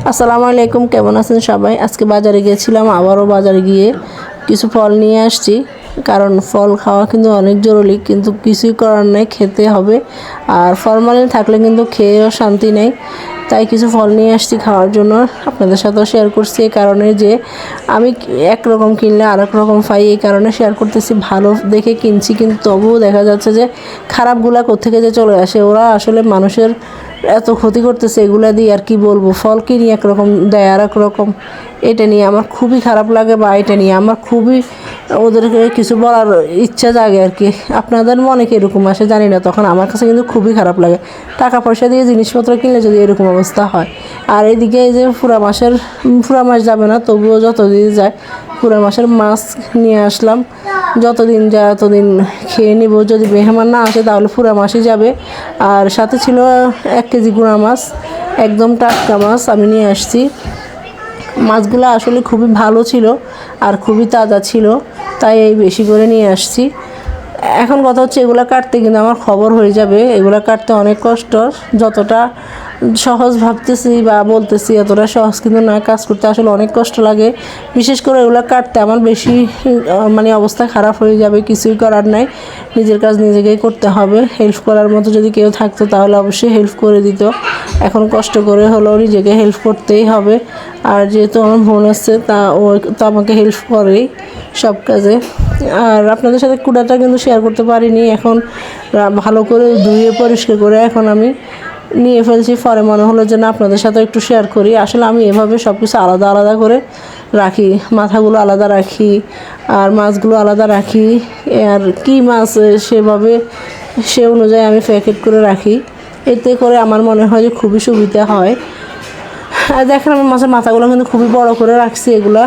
আসসালামু আলাইকুম, কেমন আছেন সবাই? আজকে বাজারে গিয়েছিলাম, আবারও বাজারে গিয়ে কিছু ফল নিয়ে আসছি। কারণ ফল খাওয়া কিন্তু অনেক জরুরি, কিন্তু কিছুই করার নাই, খেতে হবে। আর ফরমালিন থাকলে কিন্তু খেয়েও শান্তি নেই। তাই কিছু ফল নিয়ে আসছি খাওয়ার জন্য, আপনাদের সাথেও শেয়ার করছি। এই কারণে যে আমি একরকম কিনলে আরেক রকম পাই, এই কারণে শেয়ার করতেছি। ভালো দেখে কিনছি, কিন্তু তবুও দেখা যাচ্ছে যে খারাপগুলা কোত্থেকে যে চলে আসে। ওরা আসলে মানুষের এত ক্ষতি করতেছে এগুলা দিয়ে। আর কি বলবো, ফল কিনি একরকম, দেয় আর এক রকম। এটা নিয়ে আমার খুবই খারাপ লাগে, বা এটা নিয়ে আমার খুবই ওদেরকে কিছু বলার ইচ্ছা জাগে আর কি। আপনাদের মনে কি এরকম আসে জানি না, তখন আমার কাছে কিন্তু খুবই খারাপ লাগে। টাকা পয়সা দিয়ে জিনিসপত্র কিনলে যদি এরকম অবস্থা হয়। আর এদিকে এই যে পুরা মাস যাবে না, তবুও যতদিন যায় পুরা মাসের মাছ নিয়ে আসলাম। যতদিন যায় ততদিন খেয়ে নিব। যদি মেহমান না আসে তাহলে পুরা মাসই যাবে। আর সাথে ছিল 1 কেজি গুঁড়া মাছ, একদম টাটকা মাছ আমি নিয়ে আসছি। মাছগুলো আসলে খুবই ভালো ছিল আর খুবই তাজা ছিল, তাই এই বেশি করে নিয়ে আসছি। এখন কথা হচ্ছে এগুলো কাটতে কিন্তু আমার খবর হয়ে যাবে। এগুলো কাটতে অনেক কষ্ট, যতটা সহজ ভাবতেছি বা বলতেছি এতটা সহজ কিন্তু না। কাজ করতে আসলে অনেক কষ্ট লাগে, বিশেষ করে এগুলো কাটতে আমার বেশি মানে অবস্থা খারাপ হয়ে যাবে। কিছুই করার নাই, নিজের কাজ নিজেকেই করতে হবে। হেল্প করার মতো যদি কেউ থাকতো তাহলে অবশ্যই হেল্প করে দিত। এখন কষ্ট করে হলেও নিজেকে হেল্প করতেই হবে। আর যেহেতু আমার বোন আছে, ও তো আমাকে হেল্প করেই সব কাজে। আর আপনাদের সাথে কুড়াটা কিন্তু শেয়ার করতে পারিনি। এখন ভালো করে ধুয়ে পরিষ্কার করে এখন আমি নিয়ে ফেলছি। পরে মনে হলো যে না, আপনাদের সাথে একটু শেয়ার করি। আসলে আমি এভাবে সব কিছু আলাদা আলাদা করে রাখি, মাথাগুলো আলাদা রাখি আর মাছগুলো আলাদা রাখি। আর কী মাছ সেভাবে সে অনুযায়ী আমি প্যাকেট করে রাখি। এতে করে আমার মনে হয় যে খুবই সুবিধা হয়। আর দেখেন আমি মাছের মাথাগুলো কিন্তু খুবই বড় করে রাখছি। এগুলা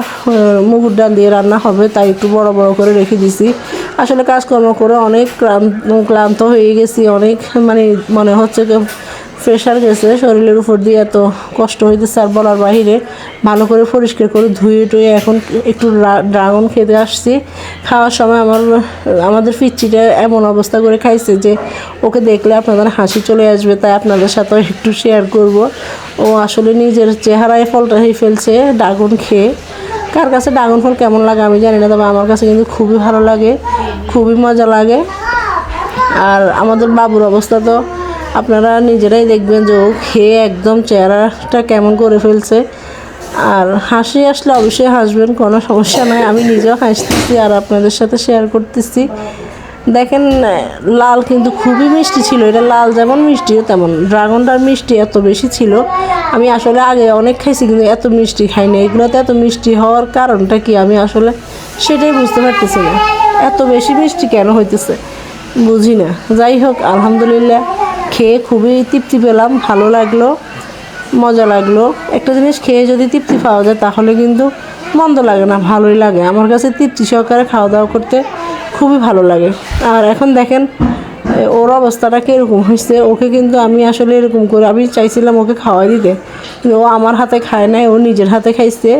মুগুর ডাল দিয়ে রান্না হবে, তাই একটু বড় বড় করে রেখে দিছি। আসলে কাজকর্ম করে অনেক ক্লান্ত হয়ে গেছি, অনেক মানে মনে হচ্ছে যে প্রেশার গেছে শরীরের উপর দিয়ে, এত কষ্ট হইতেছে আর বলার বাহিরে। ভালো করে পরিষ্কার করে ধুয়ে টুয়ে এখন একটু ড্রাগন খেতে আসছি। খাওয়ার সময় আমাদের পিচ্চিটা এমন অবস্থা করে খাইছে যে ওকে দেখলে আপনাদের হাসি চলে আসবে, তাই আপনাদের সাথেও একটু শেয়ার করব। ও আসলে নিজের চেহারায় ফলটা হয়ে ফেলছে ড্রাগন খেয়ে। কার কাছে ড্রাগন ফল কেমন লাগে আমি জানি না, তবে আমার কাছে কিন্তু খুবই ভালো লাগে, খুবই মজা লাগে। আর আমাদের বাবুর অবস্থা তো আপনারা নিজেরাই দেখবেন যে ও খেয়ে একদম চেহারাটা কেমন করে ফেলছে। আর হাসি আসলে অবশ্যই হাসবেন, কোনো সমস্যা নয়। আমি নিজেও হাসতেছি আর আপনাদের সাথে শেয়ার করতেছি। দেখেন লাল কিন্তু খুবই মিষ্টি ছিল। এটা লাল যেমন মিষ্টিও তেমন। ড্রাগনটার মিষ্টি এত বেশি ছিল, আমি আসলে আগে অনেক খাইছি কিন্তু এত মিষ্টি খাইনি। এগুলোতে এত মিষ্টি হওয়ার কারণটা কি আমি আসলে সেটাই বুঝতে পারতেছি না। এত বেশি মিষ্টি কেন হইতেছে বুঝি না। যাই হোক, আলহামদুলিল্লাহ খেয়ে খুবই তৃপ্তি পেলাম, ভালো লাগলো, মজা লাগলো। একটা জিনিস খেয়ে যদি তৃপ্তি পাওয়া যায় তাহলে কিন্তু মন্দ লাগে না, ভালোই লাগে। আমার কাছে তৃপ্তি সহকারে খাওয়া দাওয়া করতে খুবই ভালো লাগে। আর এখন দেখেন ওর অবস্থাটা কীরকম হয়েছে। ওকে কিন্তু আমি আসলে এরকম করে আমি চাইছিলাম ওকে খাওয়াই দিতে, কিন্তু ও আমার হাতে খায় নাই, ও নিজের হাতে খাইছে।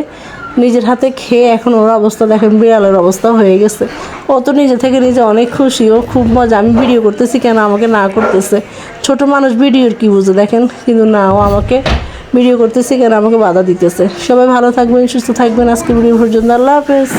নিজের হাতে খেয়ে এখন ওর অবস্থা দেখেন বিড়ালের অবস্থা হয়ে গেছে। ও তো নিজে থেকে নিজে অনেক খুশি, ও খুব মজা। আমি ভিডিও করতেছি কেন আমাকে না করতেছে। ছোট মানুষ ভিডিওর কি বুঝে দেখেন, কিন্তু না, ও আমাকে ভিডিও করতেছি কেন আমাকে বাধা দিতেছে। সবাই ভালো থাকবেন, সুস্থ থাকবেন। আজকে ভিডিও পর্যন্ত, আল্লাহ হাফেজ।